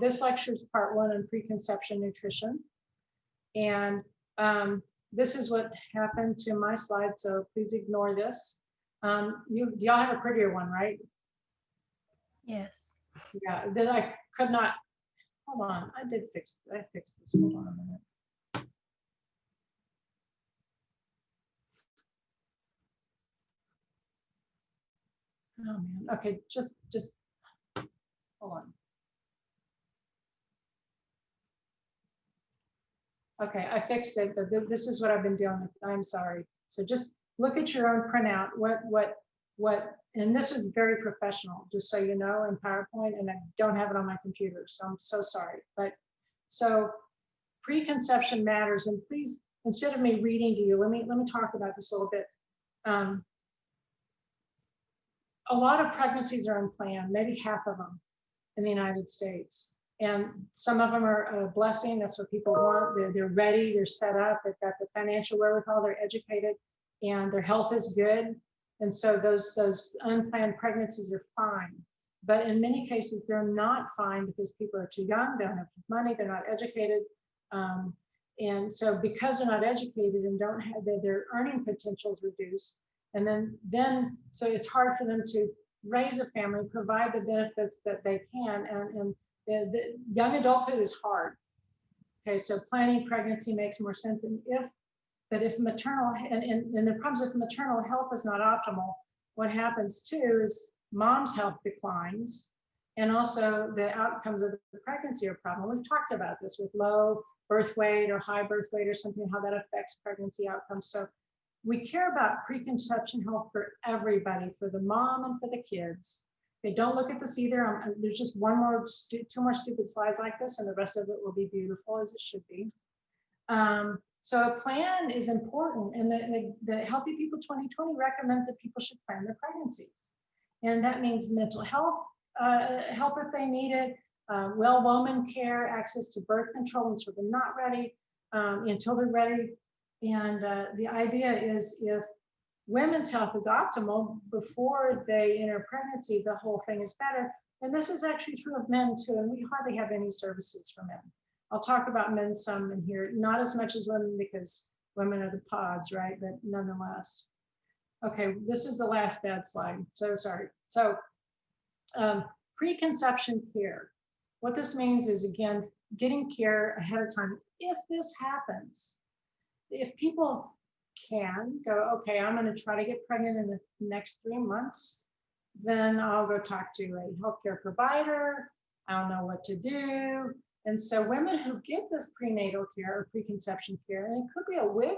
this lecture is part 1 on preconception nutrition. And this is what happened to my slide, so please ignore this. Y'all have a prettier one, right? Yes. Yeah, then I could not, hold on, I fixed this, hold on a minute. Oh man, okay, just hold on. Okay, I fixed it, but this is what I've been dealing with. I'm sorry. So just look at your own printout. And this was very professional, just so you know, in PowerPoint, and I don't have it on my computer, so I'm so sorry. But so preconception matters, and please, instead of me reading to you, let me talk about this a little bit. A lot of pregnancies are unplanned, maybe half of them in the United States. And some of them are a blessing. That's what people want. They're ready, they're set up, they've got the financial wherewithal, they're educated, and their health is good. And so those unplanned pregnancies are fine. But in many cases, they're not fine because people are too young, they don't have money, they're not educated. And so because they're not educated and don't have their earning potential is reduced, and then so it's hard for them to raise a family, provide the benefits that they can, and the young adulthood is hard. Okay, so planning pregnancy makes more sense. And if maternal, and the problems with maternal health is not optimal, what happens too is mom's health declines, and also the outcomes of the pregnancy are a problem. We've talked about this with low birth weight or high birth weight or something, how that affects pregnancy outcomes. So we care about preconception health for everybody, for the mom and for the kids. Okay, don't look at this either. There's just two more stupid slides like this, and the rest of it will be beautiful as it should be. So a plan is important, and the Healthy People 2020 recommends that people should plan their pregnancies. And that means mental health help if they need it, well woman care, access to birth control until they're not ready, until they're ready. And the idea is if women's health is optimal before they enter pregnancy, the whole thing is better. And this is actually true of men too, and we hardly have any services for men. I'll talk about men some in here, not as much as women because women are the pods, right? But nonetheless. Okay, this is the last bad slide, so sorry. So preconception care. What this means is, again, getting care ahead of time. If this happens, if people can go, okay, I'm going to try to get pregnant in the next 3 months, then I'll go talk to a healthcare provider. I don't know what to do. And so women who get this prenatal care or preconception care, and it could be a WIC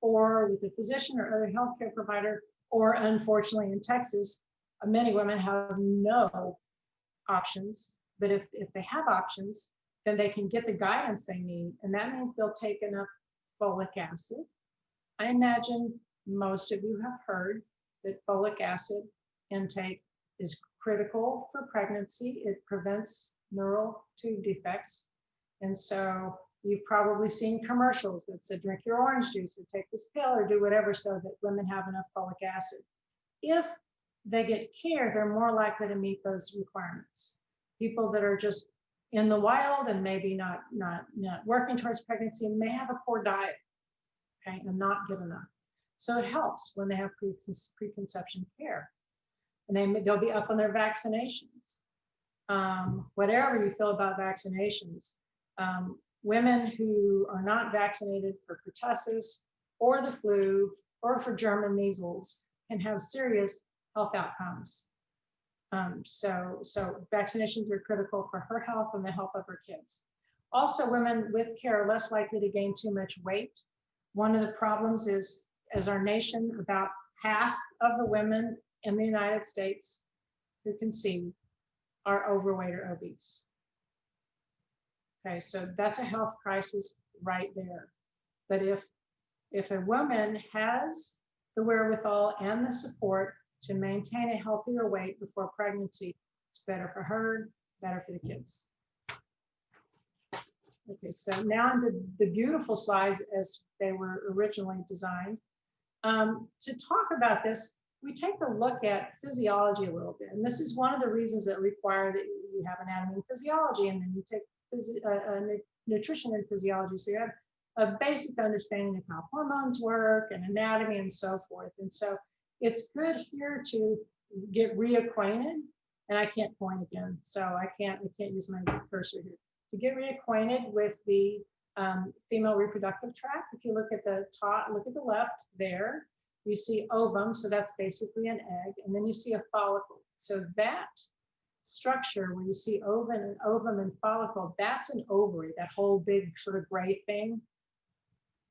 or with a physician or other healthcare provider, or unfortunately in Texas, many women have no options. But if they have options, then they can get the guidance they need. And that means they'll take enough folic acid. I imagine most of you have heard that folic acid intake is critical for pregnancy. It prevents neural tube defects. And so you've probably seen commercials that say drink your orange juice or take this pill or do whatever so that women have enough folic acid. If they get care, they're more likely to meet those requirements. People that are just in the wild and maybe not working towards pregnancy may have a poor diet, okay, and not get enough. So it helps when they have preconception care. And they'll be up on their vaccinations. Whatever you feel about vaccinations, women who are not vaccinated for pertussis or the flu or for German measles can have serious health outcomes. So vaccinations are critical for her health and the health of her kids. Also, women with care are less likely to gain too much weight. One of the problems is, as our nation, about half of the women in the United States who conceive are overweight or obese. Okay, so that's a health crisis right there. But if a woman has the wherewithal and the support to maintain a healthier weight before pregnancy, it's better for her, better for the kids. Okay, so now on the beautiful slides as they were originally designed. To talk about this, we take a look at physiology a little bit. And this is one of the reasons that require that you have anatomy and physiology, and then you take nutrition and physiology. So you have a basic understanding of how hormones work and anatomy and so forth. And so it's good here to get reacquainted. And I can't point again, so I can't use my cursor here. To get reacquainted with the female reproductive tract. If you look at the top, look at the left there, you see ovum, so that's basically an egg, and then you see a follicle. So that structure where you see ovum and follicle, that's an ovary, that whole big sort of gray thing.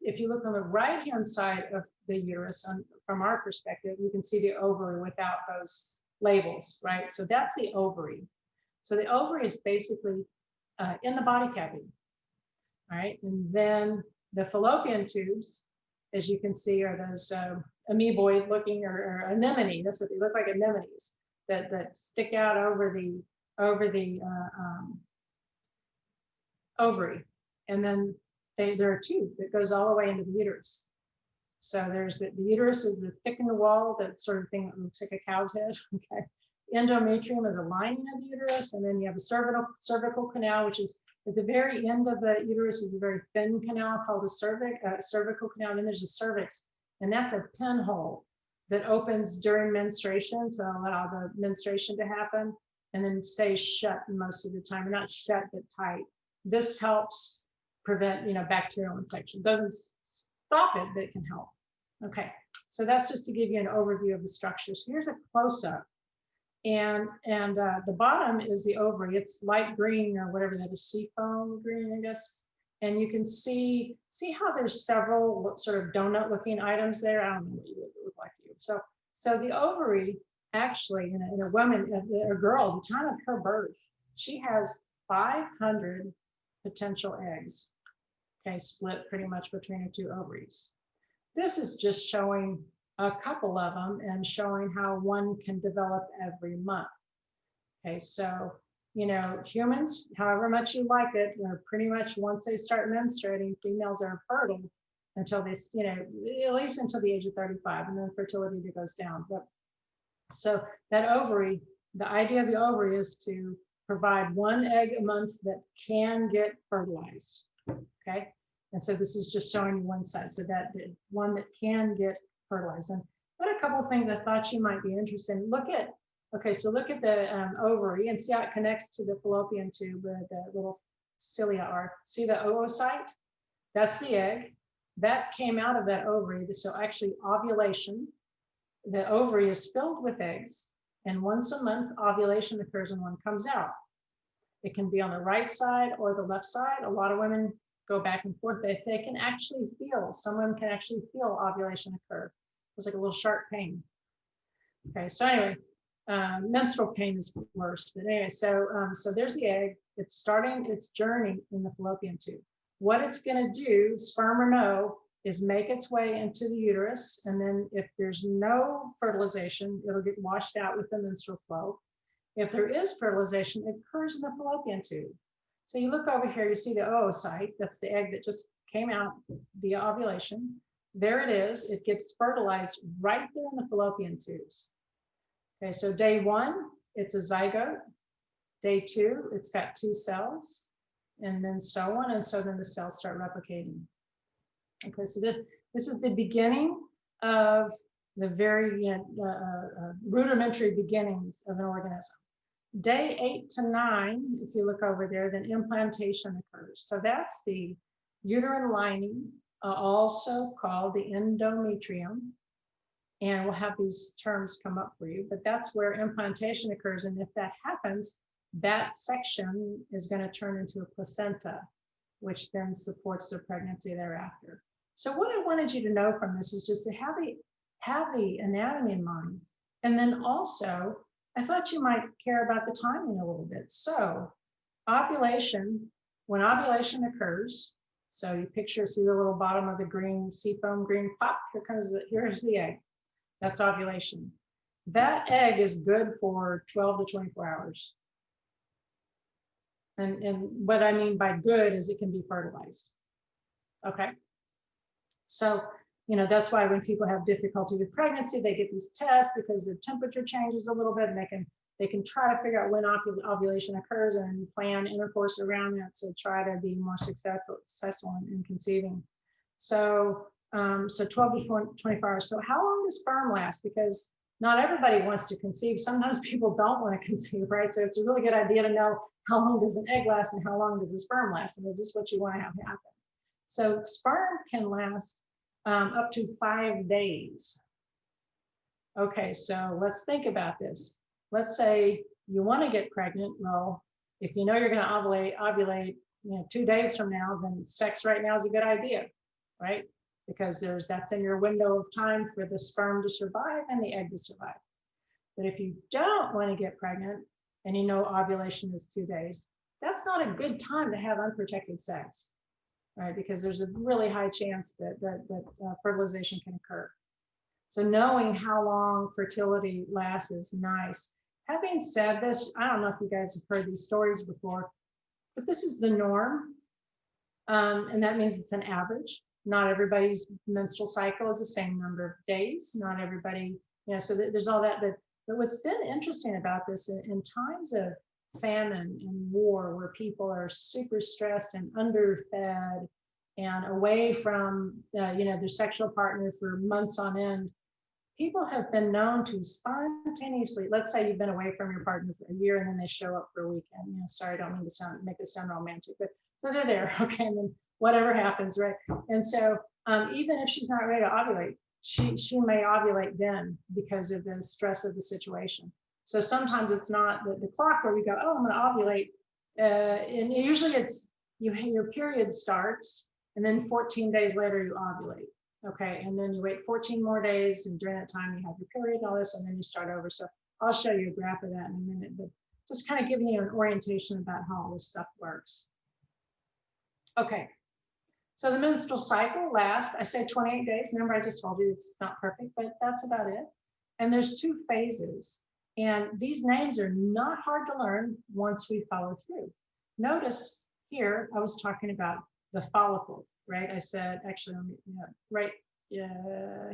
If you look on the right-hand side of the uterus, from our perspective, you can see the ovary without those labels, right? So that's the ovary. So the ovary is basically in the body cavity, all right? And then the fallopian tubes, as you can see, are those amoeboid looking or anemone. That's what they look like, anemones that stick out over the ovary. And then there are two that goes all the way into the uterus. So there's the uterus is the thick in the wall, that sort of thing that looks like a cow's head. Okay. Endometrium is a lining of the uterus, and then you have a cervical canal, which is at the very end of the uterus is a very thin canal called the cervical canal. And then there's a cervix, and that's a pinhole that opens during menstruation to allow the menstruation to happen, and then stays shut most of the time. Not shut, but tight. This helps prevent, bacterial infection. Doesn't stop it, but it can help. Okay, so that's just to give you an overview of the structure. So here's a close-up. And the bottom is the ovary. It's light green or whatever that is, seafoam green, I guess. And you can see how there's several sort of donut-looking items there. I don't know what you would look like to you. So the ovary actually in a woman, a girl, the time of her birth, she has 500 potential eggs. Okay, split pretty much between the two ovaries. This is just showing a couple of them and showing how one can develop every month. Okay, so, humans, however much you like it, they're pretty much, once they start menstruating, females are fertile until they, at least until the age of 35, and then fertility goes down. But so that ovary, the idea of the ovary is to provide one egg a month that can get fertilized. Okay, and so this is just showing you one side, so that the one that can get fertilized. And what a couple of things I thought you might be interested in. Look at the ovary and see how it connects to the fallopian tube, where the little cilia are. See the oocyte? That's the egg. That came out of that ovary. So actually ovulation, the ovary is filled with eggs, and once a month ovulation occurs and one comes out. It can be on the right side or the left side. A lot of women go back and forth. They can actually feel, some women can actually feel ovulation occur. It's like a little sharp pain. Okay, so anyway, menstrual pain is worse. But anyway, so there's the egg. It's starting its journey in the fallopian tube. What it's going to do, sperm or no, is make its way into the uterus. And then if there's no fertilization, it'll get washed out with the menstrual flow. If there is fertilization, it occurs in the fallopian tube. So you look over here, you see the oocyte. That's the egg that just came out via ovulation. There it is. It gets fertilized right there in the fallopian tubes. Okay, so day one, it's a zygote. Day two, it's got 2 cells, and then so on. And so then the cells start replicating. Okay, so this is the beginning of the very rudimentary beginnings of an organism. Day 8 to 9, if you look over there, then implantation occurs. So that's the uterine lining, also called the endometrium. And we'll have these terms come up for you, but that's where implantation occurs. And if that happens, that section is going to turn into a placenta, which then supports the pregnancy thereafter. So what I wanted you to know from this is just to have the anatomy in mind. And then also, I thought you might care about the timing a little bit. So ovulation, when ovulation occurs, so you see the little bottom of the green, seafoam green, pop, here's the egg. That's ovulation. That egg is good for 12 to 24 hours. And what I mean by good is it can be fertilized. Okay. So that's why when people have difficulty with pregnancy, they get these tests because their temperature changes a little bit, and they can try to figure out when ovulation occurs and plan intercourse around that to try to be more successful in conceiving. So 12 to 24 hours. So how long does sperm last? Because not everybody wants to conceive. Sometimes people don't want to conceive, right? So it's a really good idea to know how long does an egg last and how long does a sperm last, and is this what you want to have happen? So sperm can last up to 5 days. Okay, so let's think about this. Let's say you want to get pregnant. Well, if you know you're going to ovulate 2 days from now, then sex right now is a good idea, right? Because that's in your window of time for the sperm to survive and the egg to survive. But if you don't want to get pregnant and you know ovulation is 2 days, that's not a good time to have unprotected sex, right? Because there's a really high chance that fertilization can occur. So knowing how long fertility lasts is nice. Having said this, I don't know if you guys have heard these stories before, but this is the norm. And that means it's an average. Not everybody's menstrual cycle is the same number of days. Not everybody, so there's all that. But what's been interesting about this in times of famine and war, where people are super stressed and underfed and away from their sexual partner for months on end, people have been known to spontaneously, let's say you've been away from your partner for a year and then they show up for a weekend. Sorry, I don't mean to make it sound romantic, but so they're there, okay, and then whatever happens, right? And so even if she's not ready to ovulate, she may ovulate then because of the stress of the situation. So sometimes it's not the clock where we go, oh, I'm going to ovulate, and usually it's your period starts, and then 14 days later you ovulate. Okay, and then you wait 14 more days, and during that time you have your period and all this, and then you start over. So I'll show you a graph of that in a minute, but just kind of giving you an orientation about how all this stuff works. Okay, so the menstrual cycle lasts, I say 28 days. Remember, I just told you it's not perfect, but that's about it. And there's 2 phases, and these names are not hard to learn once we follow through. Notice here, I was talking about the follicle. Right, I said, actually, right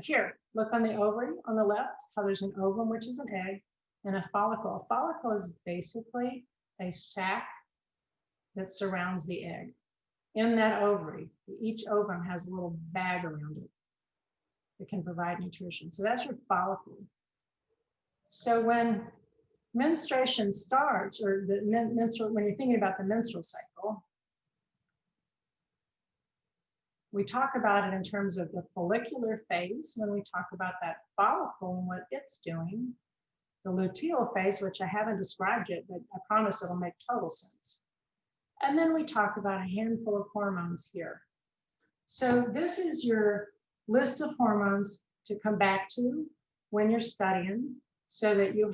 here, look on the ovary on the left, how there's an ovum, which is an egg, and a follicle. A follicle is basically a sac that surrounds the egg. In that ovary, each ovum has a little bag around it that can provide nutrition. So that's your follicle. So when menstruation starts, or when you're thinking about the menstrual cycle, we talk about it in terms of the follicular phase when we talk about that follicle and what it's doing, the luteal phase, which I haven't described yet, but I promise it'll make total sense. And then we talk about a handful of hormones here. So this is your list of hormones to come back to when you're studying, so that you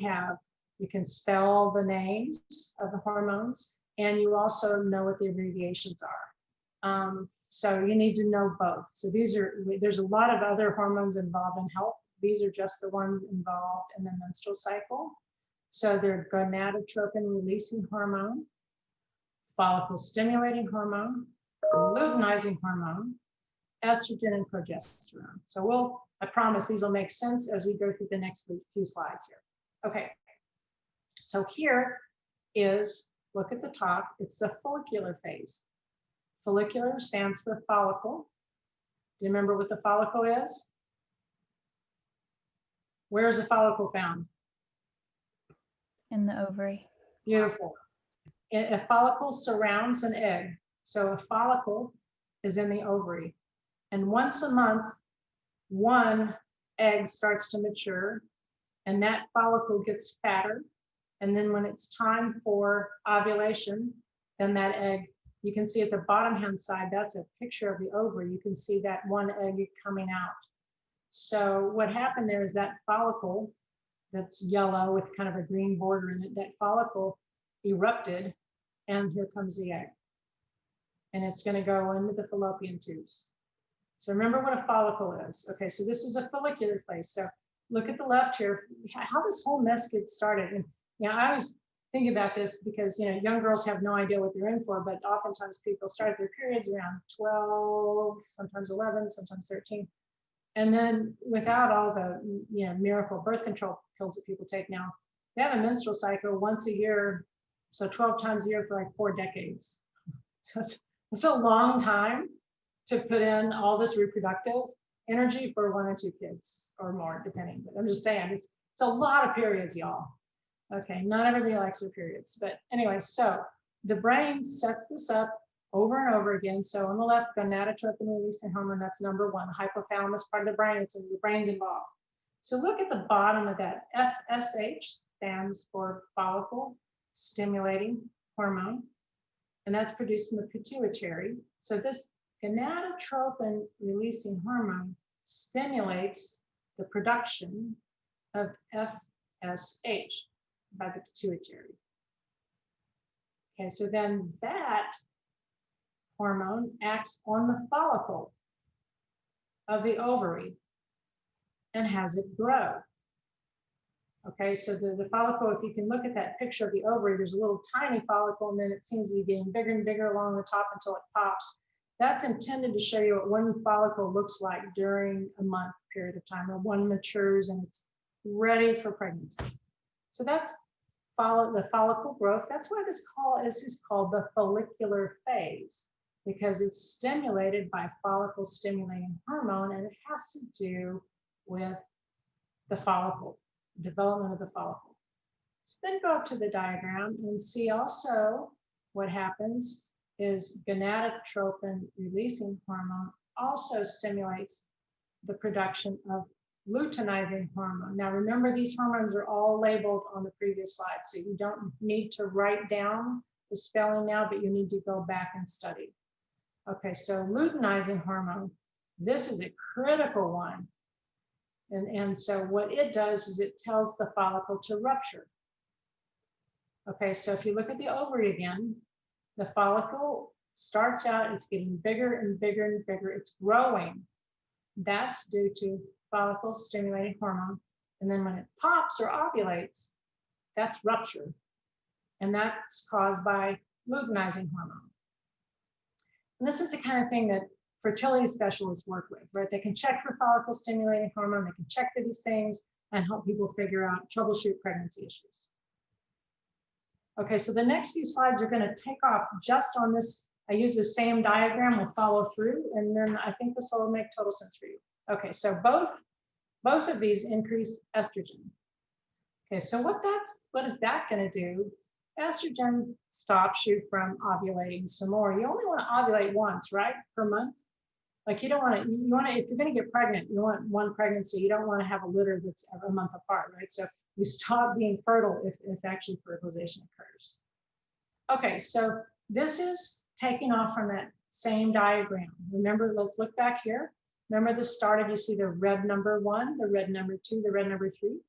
can spell the names of the hormones, and you also know what the abbreviations are. So you need to know both. So there's a lot of other hormones involved in health. These are just the ones involved in the menstrual cycle. So they're gonadotropin releasing hormone, follicle stimulating hormone, luteinizing hormone, estrogen, and progesterone. So I promise these will make sense as we go through the next few slides here. Okay, so here is, look at the top, it's the follicular phase. Follicular stands for follicle. Do you remember what the follicle is? Where is the follicle found? In the ovary. Beautiful. A follicle surrounds an egg. So a follicle is in the ovary. And once a month, one egg starts to mature, and that follicle gets fatter. And then when it's time for ovulation, then that egg, you can see at the bottom hand side, that's a picture of the ovary. You can see that one egg coming out. So what happened there is that follicle that's yellow with kind of a green border in it, that follicle erupted, and here comes the egg. And it's going to go into the fallopian tubes. So remember what a follicle is. Okay, so this is a follicular phase. So look at the left here, how this whole mess gets started. And I always think about this because young girls have no idea what they're in for, but oftentimes people start their periods around 12, sometimes 11, sometimes 13. And then without all the miracle birth control pills that people take now, they have a menstrual cycle once a year, so 12 times a year for like 4 decades. So it's a long time to put in all this reproductive energy for 1 or 2 kids or more, depending. But I'm just saying, it's a lot of periods, y'all. Okay, not everybody likes their periods, but anyway, so the brain sets this up over and over again. So on the left, gonadotropin releasing hormone, that's number 1. Hypothalamus, part of the brain, it's in the brain's involved. So look at the bottom of that. FSH stands for follicle stimulating hormone, and that's produced in the pituitary. So this gonadotropin releasing hormone stimulates the production of FSH by the pituitary. Okay, so then that hormone acts on the follicle of the ovary and has it grow. Okay, so the follicle, if you can look at that picture of the ovary, there's a little tiny follicle, and then it seems to be getting bigger and bigger along the top until it pops. That's intended to show you what one follicle looks like during a month period of time, or one matures and it's ready for pregnancy. So that's the follicle growth. That's why this is called the follicular phase, because it's stimulated by follicle stimulating hormone, and it has to do with the follicle, development of the follicle. So then go up to the diagram and see also what happens is gonadotropin releasing hormone also stimulates the production of luteinizing hormone. Now remember, these hormones are all labeled on the previous slide, so you don't need to write down the spelling now, but you need to go back and study. Okay, so luteinizing hormone, this is a critical one. And so what it does is it tells the follicle to rupture. Okay, so if you look at the ovary again, the follicle starts out, it's getting bigger and bigger and bigger, it's growing. That's due to follicle stimulating hormone. And then when it pops or ovulates, that's rupture. And that's caused by luteinizing hormone. And this is the kind of thing that fertility specialists work with, right? They can check for follicle stimulating hormone, they can check for these things and help people figure out, troubleshoot pregnancy issues. Okay, so the next few slides are going to take off just on this. I use the same diagram, we'll follow through, and then I think this will make total sense for you. Okay, so both of these increase estrogen. Okay, so what is that going to do? Estrogen stops you from ovulating some more. You only want to ovulate once, right, per month? Like you want to, if you're going to get pregnant, you want one pregnancy. You don't want to have a litter that's a month apart, right? So you stop being fertile if actually fertilization occurs. Okay, so this is taking off from that same diagram. Remember, let's look back here. Remember this started, you see the red number 1, the red number 2, the red number 3.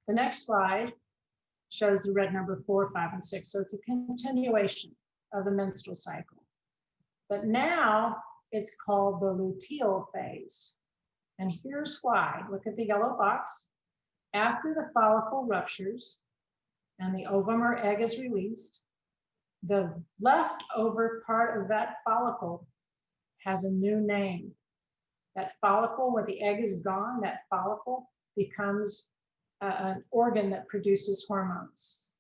The next slide shows the red number 4, 5, and 6. So it's a continuation of the menstrual cycle. But now it's called the luteal phase. And here's why. Look at the yellow box. After the follicle ruptures and the ovum or egg is released, the leftover part of that follicle has a new name. That follicle, when the egg is gone, that follicle becomes an organ that produces hormones.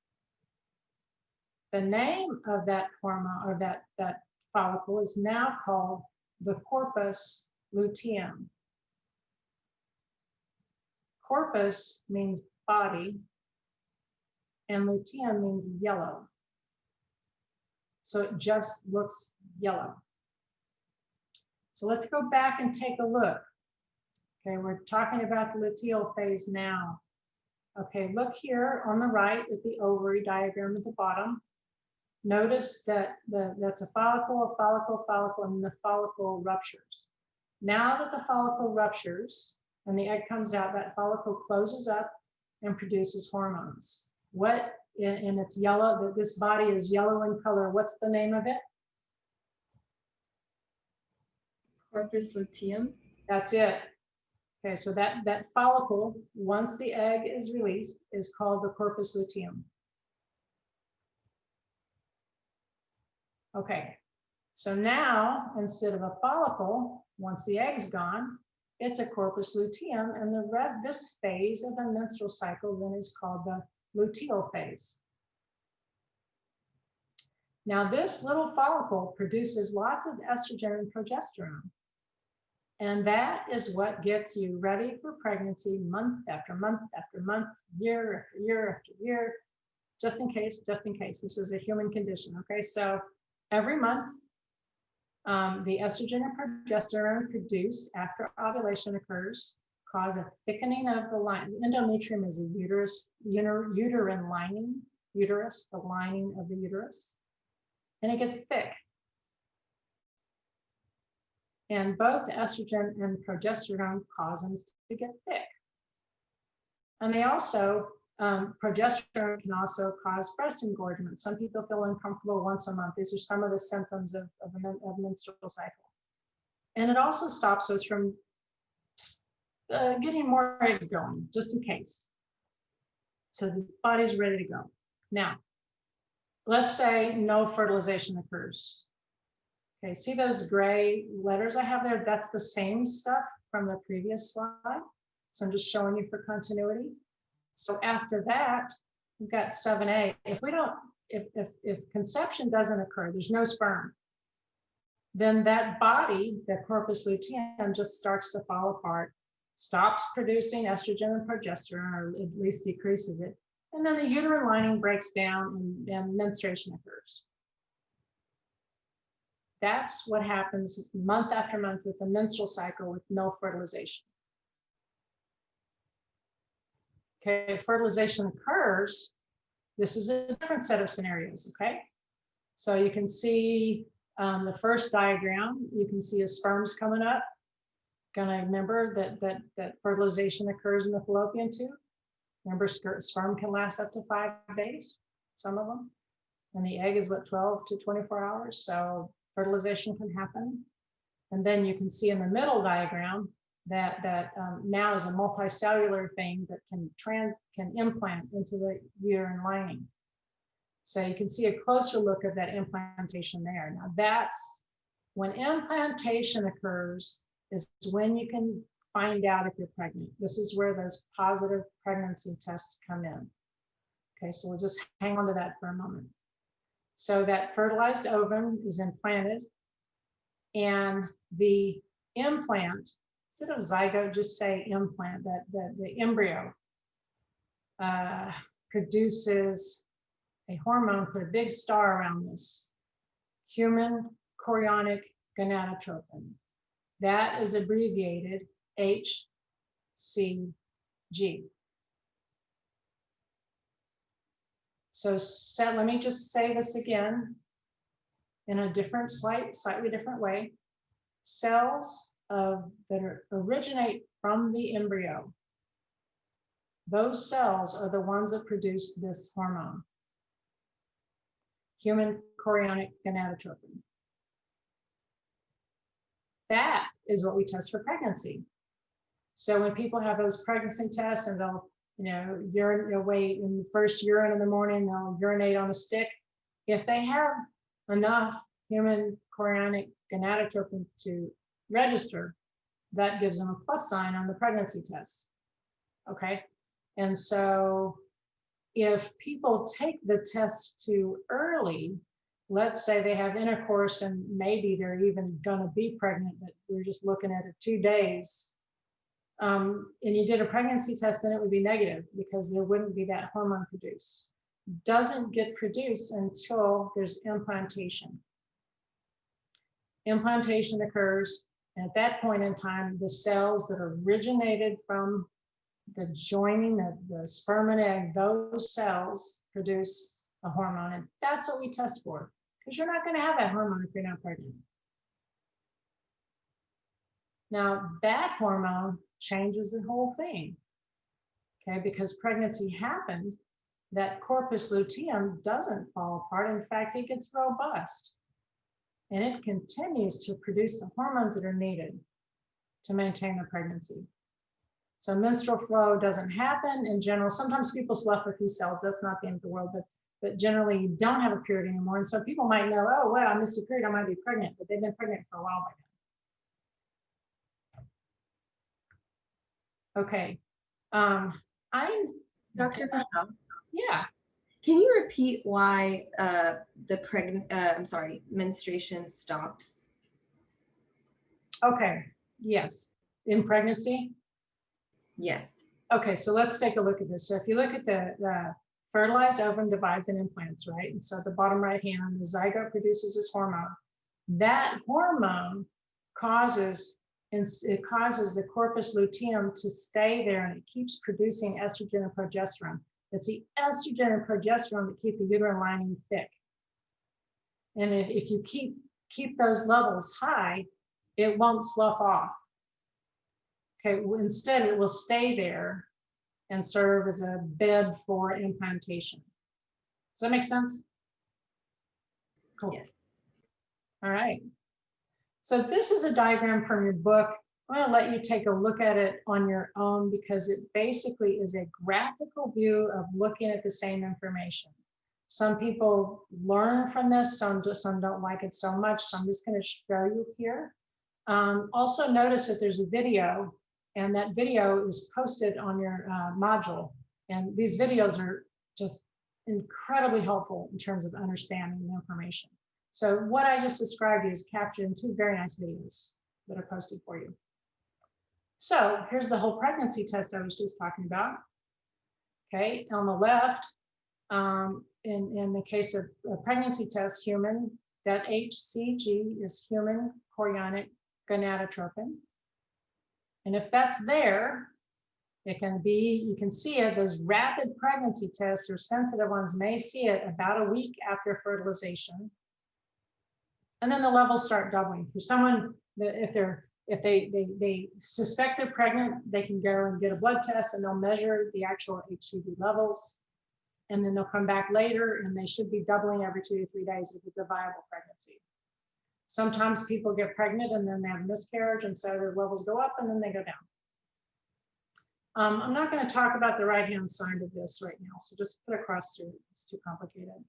The name of that hormone or that follicle is now called the corpus luteum. Corpus means body, and luteum means yellow. So it just looks yellow. So let's go back and take a look. Okay, we're talking about the luteal phase now. Okay, look here on the right at the ovary diagram at the bottom. Notice that that's a follicle, and the follicle ruptures. Now that the follicle ruptures and the egg comes out, that follicle closes up and produces hormones. And it's yellow, this body is yellow in color. What's the name of it? Corpus luteum. That's it. Okay, so that follicle, once the egg is released, is called the corpus luteum. Okay, so now instead of a follicle, once the egg's gone, it's a corpus luteum, and this phase of the menstrual cycle then is called the luteal phase. Now, this little follicle produces lots of estrogen and progesterone. And that is what gets you ready for pregnancy month after month after month, year after year after year, just in case, just in case. This is a human condition, okay? So every month, the estrogen and progesterone produced after ovulation occurs cause a thickening of the lining. Endometrium is a uterine lining, uterus, the lining of the uterus, and it gets thick. And both estrogen and progesterone cause them to get thick. And they also, progesterone can also cause breast engorgement. Some people feel uncomfortable once a month. These are some of the symptoms of menstrual cycle. And it also stops us from getting more eggs going, just in case. So the body's ready to go. Now, let's say no fertilization occurs. Okay, see those gray letters I have there? That's the same stuff from the previous slide. So I'm just showing you for continuity. So after that, we've got 7A. If we don't, if conception doesn't occur, there's no sperm, then that body, the corpus luteum, just starts to fall apart, stops producing estrogen and progesterone, or at least decreases it. And then the uterine lining breaks down and menstruation occurs. That's what happens month after month with the menstrual cycle with no fertilization. Okay, if fertilization occurs, this is a different set of scenarios, okay? So you can see the first diagram, you can see a sperm's coming up. Gonna remember that fertilization occurs in the fallopian tube. Remember, sperm can last up to 5 days, some of them. And the egg is what, 12 to 24 hours? So fertilization can happen. And then you can see in the middle diagram that now is a multicellular thing that can implant into the uterine lining. So you can see a closer look at that implantation there. Now that's when implantation occurs, is when you can find out if you're pregnant. This is where those positive pregnancy tests come in. Okay, so we'll just hang on to that for a moment. So that fertilized ovum is implanted, and the implant, instead of zygote, just say implant, that the embryo produces a hormone, put a big star around this, human chorionic gonadotropin. That is abbreviated HCG. So let me just say this again in a different, slightly different way. Cells that originate from the embryo, those cells are the ones that produce this hormone, human chorionic gonadotropin. That is what we test for pregnancy. So when people have those pregnancy tests and they'll, wait in the first urine in the morning, they'll urinate on a stick. If they have enough human chorionic gonadotropin to register, that gives them a plus sign on the pregnancy test. Okay. And so if people take the test too early, let's say they have intercourse and maybe they're even going to be pregnant, but we're just looking at it 2 days, and you did a pregnancy test, then it would be negative because there wouldn't be that hormone produced. Doesn't get produced until there's implantation. Implantation occurs, and at that point in time, the cells that originated from the joining of the sperm and egg, those cells produce a hormone, and that's what we test for, because you're not going to have that hormone if you're not pregnant. Now, that hormone changes the whole thing, okay? Because pregnancy happened, that corpus luteum doesn't fall apart. In fact, it gets robust, and it continues to produce the hormones that are needed to maintain the pregnancy. So menstrual flow doesn't happen in general. Sometimes people slough a few cells. That's not the end of the world, but generally you don't have a period anymore. And so people might know, oh, well, I missed a period, I might be pregnant, but they've been pregnant for a while by now. Okay. I'm, Dr. Michelle, yeah, can you repeat why menstruation stops? okay, yes. In pregnancy? Yes. Okay, so let's take a look at this. So if you look at the fertilized ovum divides and implants, right? And so at the bottom right hand, the zygote produces this hormone. That hormone it causes the corpus luteum to stay there, and it keeps producing estrogen and progesterone. It's the estrogen and progesterone that keep the uterine lining thick. And if you keep those levels high, it won't slough off. Okay, instead it will stay there and serve as a bed for implantation. Does that make sense? Cool. Yes. All right. So this is a diagram from your book. I'm going to let you take a look at it on your own because it basically is a graphical view of looking at the same information. Some people learn from this, some don't like it so much. So I'm just going to show you here. Also notice that there's a video, and that video is posted on your module. And these videos are just incredibly helpful in terms of understanding the information. So what I just described is captured in 2 very nice videos that are posted for you. So here's the whole pregnancy test I was just talking about. Okay, on the left, in the case of a pregnancy test, human, that HCG is human chorionic gonadotropin. And if that's there, it can be, you can see it, those rapid pregnancy tests or sensitive ones may see it about a week after fertilization. And then the levels start doubling. For someone that if they suspect they're pregnant, they can go and get a blood test and they'll measure the actual HCG levels. And then they'll come back later and they should be doubling every 2 to 3 days if it's a viable pregnancy. Sometimes people get pregnant and then they have miscarriage, and so their levels go up and then they go down. I'm not going to talk about the right-hand side of this right now, so just put across through. It's too complicated.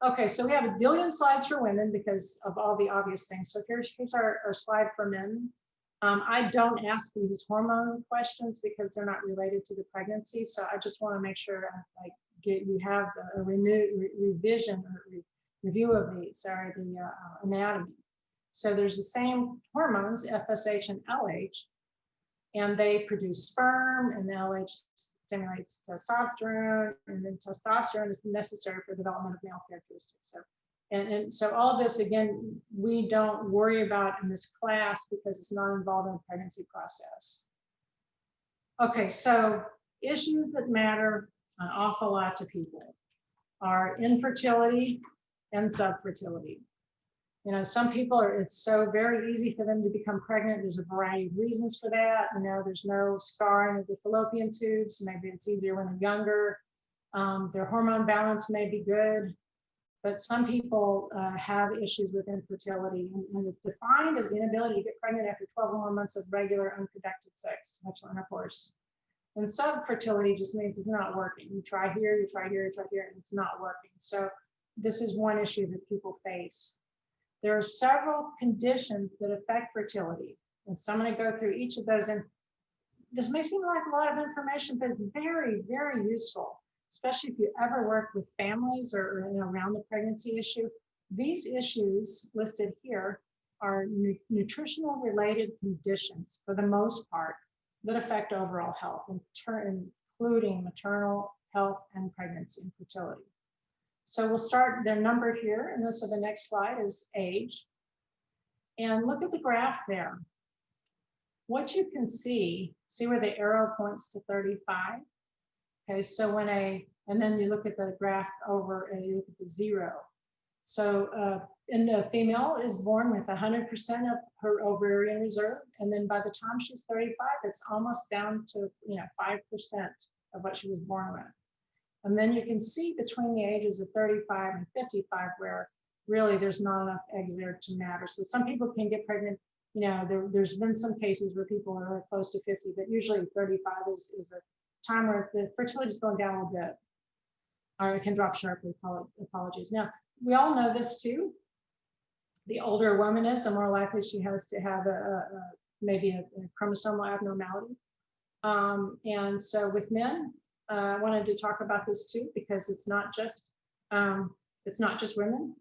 Okay, so we have a billion slides for women because of all the obvious things. So here's our slide for men. I don't ask these hormone questions because they're not related to the pregnancy. So I just want to make sure you have a revision or review of the anatomy. So there's the same hormones, FSH and LH, and they produce sperm, and the LH stimulates testosterone, and then testosterone is necessary for development of male characteristics. So, and so all of this, again, we don't worry about in this class because it's not involved in the pregnancy process. Okay, so issues that matter an awful lot to people are infertility and subfertility. You know, some people it's so very easy for them to become pregnant. There's a variety of reasons for that. You know, there's no scarring of the fallopian tubes. Maybe it's easier when they're younger. Their hormone balance may be good, but some people have issues with infertility. And it's defined as the inability to get pregnant after 12 or more months of regular unprotected sex, sexual intercourse. And subfertility just means it's not working. You try here, you try here, you try here, and it's not working. So this is one issue that people face. There are several conditions that affect fertility. And so I'm going to go through each of those. And this may seem like a lot of information, but it's very, very useful, especially if you ever work with families or around the pregnancy issue. These issues listed here are nutritional related conditions for the most part that affect overall health, including maternal health and pregnancy and fertility. So we'll start their number here, and this is the next slide is age. And look at the graph there. What you can see where the arrow points to 35? Okay, so and then you look at the graph over and you look at the 0. So and a female is born with 100% of her ovarian reserve, and then by the time she's 35, it's almost down to 5% of what she was born with. And then you can see between the ages of 35 and 55 where really there's not enough eggs there to matter. So some people can get pregnant, there's been some cases where people are close to 50, but usually 35 is a time where the fertility is going down a little bit, or it can drop sharply, apologies. Now, we all know this too. The older a woman is, the more likely she has to have maybe a chromosomal abnormality. And so with men, I wanted to talk about this too, because it's not just women.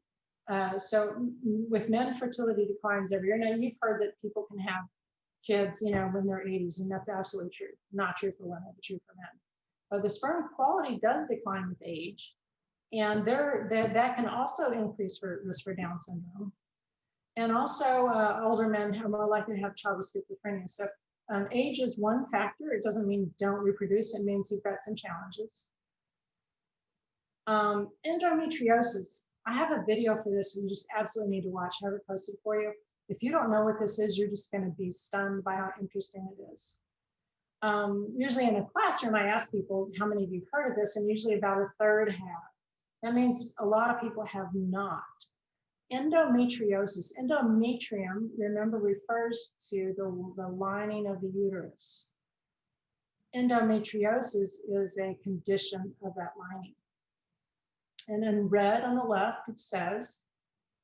So with men, fertility declines every year. Now you've heard that people can have kids, in their 80s, and that's absolutely true. Not true for women, but true for men. But the sperm quality does decline with age, and that can also increase risk for Down syndrome. And also, older men are more likely to have child with schizophrenia. So age is one factor. It doesn't mean don't reproduce. It means you've got some challenges. Endometriosis. I have a video for this you just absolutely need to watch. I have it posted for you. If you don't know what this is, you're just going to be stunned by how interesting it is. Usually in a classroom, I ask people, how many of you have heard of this? And usually about a third have. That means a lot of people have not. Endometriosis. Endometrium, remember, refers to the lining of the uterus. Endometriosis is a condition of that lining. And in red on the left, it says,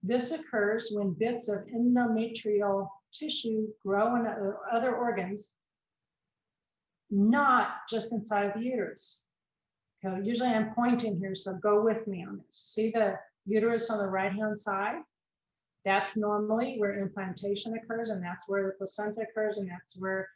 this occurs when bits of endometrial tissue grow in other organs, not just inside of the uterus. Okay, usually I'm pointing here, so go with me on this. See the uterus on the right-hand side? That's normally where implantation occurs, and that's where the placenta occurs, and that's where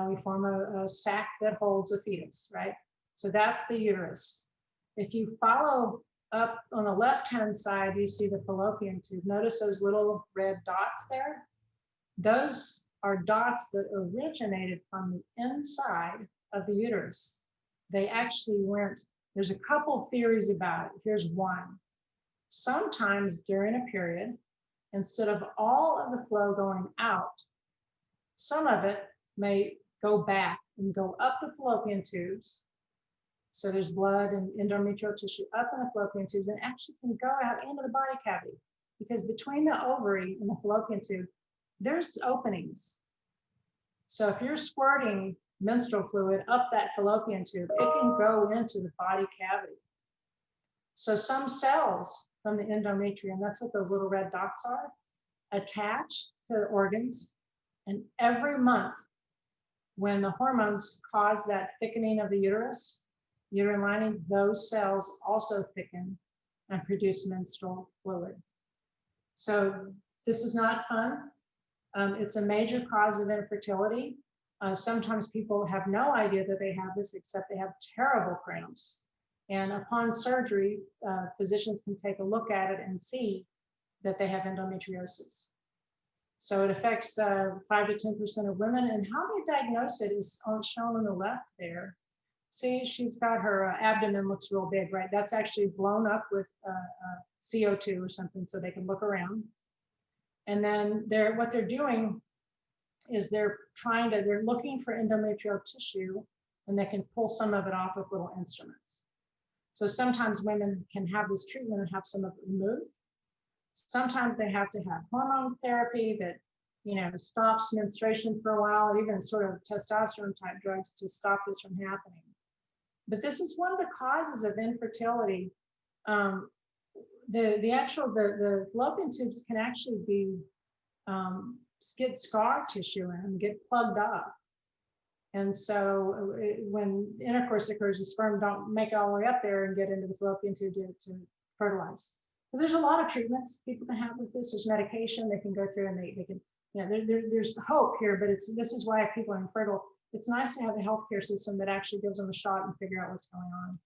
we form a sac that holds a fetus, right? So that's the uterus. If you follow up on the left-hand side, you see the fallopian tube. Notice those little red dots there? Those are dots that originated from the inside of the uterus. They actually went, there's a couple theories about it. Here's one. Sometimes during a period, instead of all of the flow going out, some of it may go back and go up the fallopian tubes. So there's blood and endometrial tissue up in the fallopian tubes, and actually can go out into the body cavity, because between the ovary and the fallopian tube, there's openings. So if you're squirting menstrual fluid up that fallopian tube, it can go into the body cavity. So some cells from the endometrium, that's what those little red dots are, attached to the organs. And every month, when the hormones cause that thickening of the uterine lining, those cells also thicken and produce menstrual fluid. So this is not fun. It's a major cause of infertility. Sometimes people have no idea that they have this, except they have terrible cramps. And upon surgery, physicians can take a look at it and see that they have endometriosis. So it affects 5 to 10% of women. And how they diagnose it is shown on the left there. See, she's got her abdomen looks real big, right? That's actually blown up with CO2 or something, so they can look around. And then what they're doing is they're looking for endometrial tissue, and they can pull some of it off with little instruments. So sometimes women can have this treatment and have some of it removed. Sometimes they have to have hormone therapy that, stops menstruation for a while, or even sort of testosterone type drugs to stop this from happening. But this is one of the causes of infertility. The fallopian tubes can actually get scar tissue and get plugged up. And so when intercourse occurs, the sperm don't make it all the way up there and get into the fallopian tube to fertilize. So there's a lot of treatments people can have with this. There's medication they can go through, and they can, there's hope here, but this is why people are infertile. It's nice to have a healthcare system that actually gives them a shot and figure out what's going on.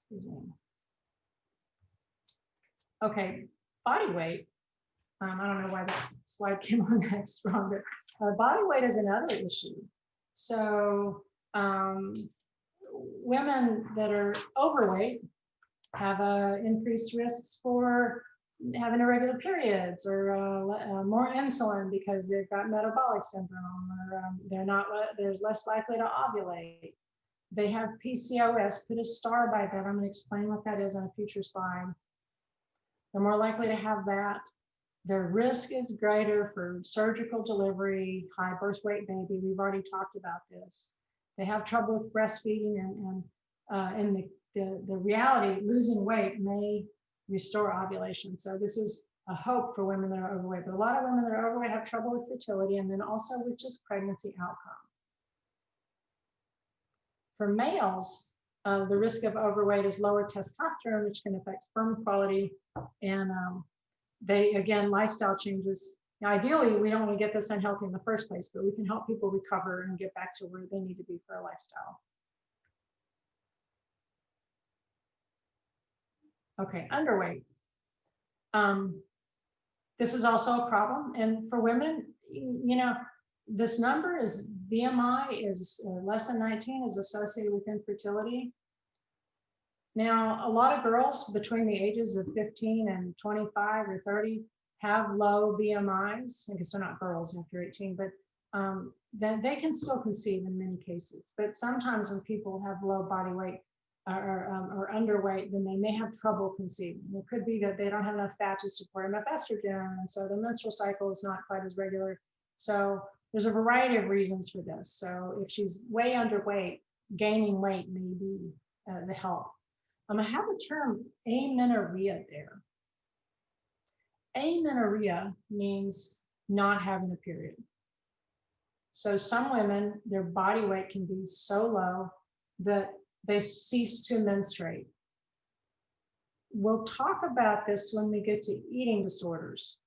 Excuse me. Okay, body weight. I don't know why that slide came on next wrong, but body weight is another issue. So women that are overweight have increased risks for having irregular periods, or more insulin because they've got metabolic syndrome, or they're less likely to ovulate. They have PCOS, put a star by that. I'm going to explain what that is on a future slide. They're more likely to have that. Their risk is greater for surgical delivery, high birth weight baby. We've already talked about this. They have trouble with breastfeeding, and and the reality, losing weight may restore ovulation. So this is a hope for women that are overweight, but a lot of women that are overweight have trouble with fertility and then also with just pregnancy outcome. For males, the risk of overweight is lower testosterone, which can affect sperm quality. And again, lifestyle changes. Now, ideally, we don't want to get this unhealthy in the first place, but we can help people recover and get back to where they need to be for a lifestyle. Okay, underweight. This is also a problem. And for women, you know, this number is BMI is less than 19 is associated with infertility. Now, a lot of girls between the ages of 15 and 25 or 30 have low BMIs. I guess they're not girls after 18, but then they can still conceive in many cases. But sometimes when people have low body weight or underweight, then they may have trouble conceiving. It could be that they don't have enough fat to support enough estrogen, and so the menstrual cycle is not quite as regular. So there's a variety of reasons for this. So if she's way underweight, gaining weight may be the help. I have the term amenorrhea there. Amenorrhea means not having a period. So some women, their body weight can be so low that they cease to menstruate. We'll talk about this when we get to eating disorders.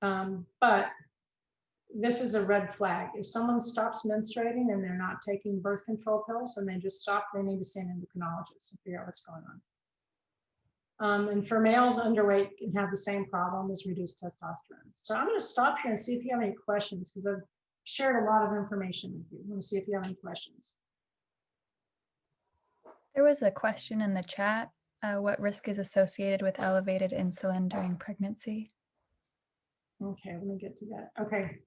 But this is a red flag. If someone stops menstruating and they're not taking birth control pills and they just stop, they need to see an endocrinologist and figure out what's going on. And for males, underweight can have the same problem as reduced testosterone. So I'm going to stop here and see if you have any questions, because I've shared a lot of information with you. I want to see if you have any questions. There was a question in the chat. What risk is associated with elevated insulin during pregnancy? Okay, let me get to that. Okay.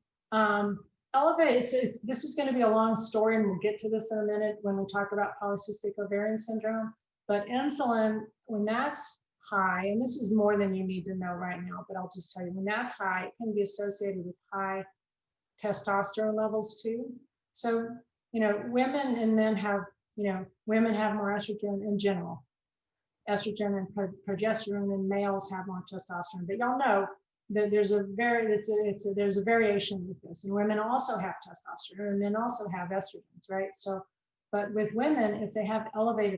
This is going to be a long story, and we'll get to this in a minute when we talk about polycystic ovarian syndrome. But insulin, when that's high, and this is more than you need to know right now, but I'll just tell you, when that's high, it can be associated with high testosterone levels too. So, you know, women and men have, you know, women have more estrogen in general, estrogen and progesterone, and males have more testosterone. But y'all know that there's a variation with this, and women also have testosterone, and men also have estrogens, right? So, but with women, if they have elevated